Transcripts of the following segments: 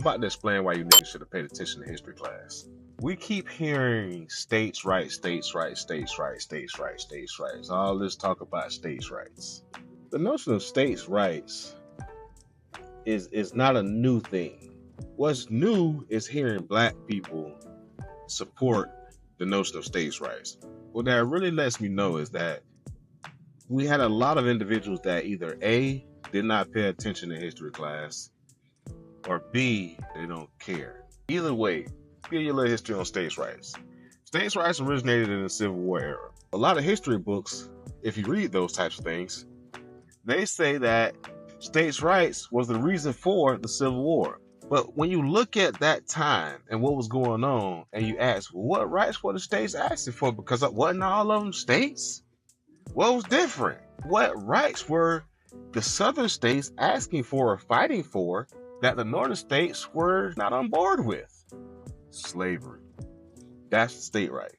I'm about to explain why you niggas should have paid attention to history class. We keep hearing states' rights, states' rights, states' rights, states' rights, states' rights. All this talk about states' rights. The notion of states' rights is not a new thing. What's new is hearing black people support the notion of states' rights. What that really lets me know is that we had a lot of individuals that either A, did not pay attention in history class, or B, they don't care. Either way, give you a little history on states' rights. States' rights originated in the Civil War era. A lot of history books, if you read those types of things, they say that states' rights was the reason for the Civil War. But when you look at that time and what was going on, and you ask, what rights were the states asking for? Because wasn't all of them states? What was different? What rights were the southern states asking for or fighting for that the northern states were not on board with? Slavery. That's the state right.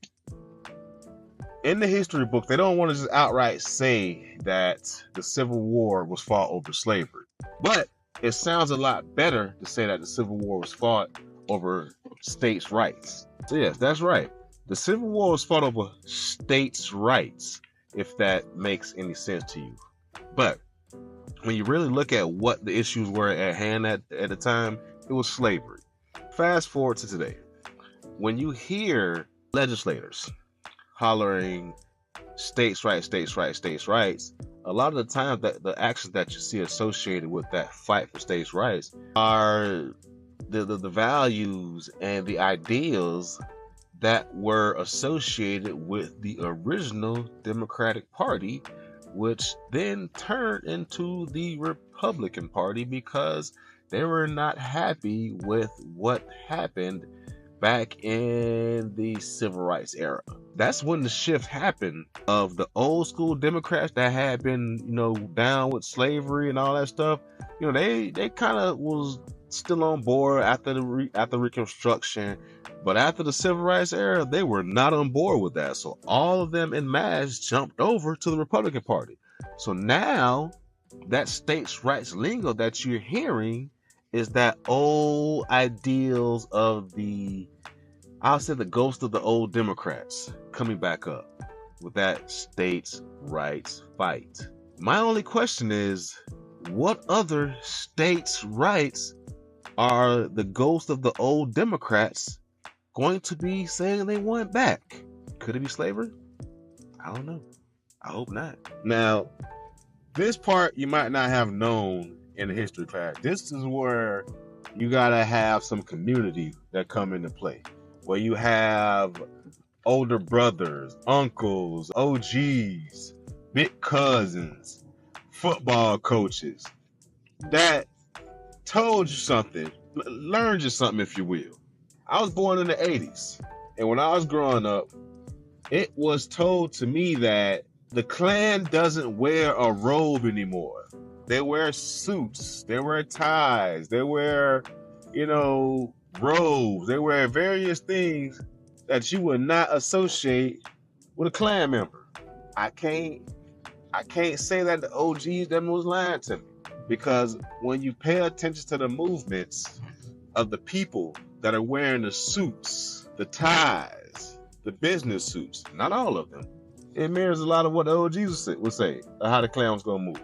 In the history book, they don't want to just outright say that the Civil War was fought over slavery. But it sounds a lot better to say that the Civil War was fought over states' rights. So yes, that's right. The Civil War was fought over states' rights, if that makes any sense to you. But when you really look at what the issues were at hand at the time, it was slavery. Fast forward to today. When you hear legislators hollering states' rights, states' rights, states' rights, a lot of the time that the actions that you see associated with that fight for states' rights are the values and the ideals that were associated with the original Democratic Party, which then turned into the Republican Party because they were not happy with what happened back in the Civil Rights era. That's when the shift happened of the old school Democrats that had been, down with slavery and all that stuff. They kind of was still on board after Reconstruction, but after the Civil Rights era, they were not on board with that. So all of them en masse jumped over to the Republican Party. So now that states' rights lingo that you're hearing is that old ideals of the ghost of the old Democrats coming back up with that states' rights fight. My only question is, what other states' rights are the ghost of the old Democrats going to be saying they want back? Could it be slavery? I don't know. I hope not. Now, this part you might not have known in the history class. This is where you gotta have some community that come into play, where you have older brothers, uncles, OGs, big cousins, football coaches that told you something, learned you something, if you will. I was born in the 80s, and when I was growing up, it was told to me that the Klan doesn't wear a robe anymore. They wear suits, they wear ties, they wear, robes, they wear various things that you would not associate with a Klan member. I can't say that the OGs them was lying to me, because when you pay attention to the movements of the people that are wearing the suits, the ties, the business suits, not all of them, it mirrors a lot of what the OGs would say, how the Klan was gonna move.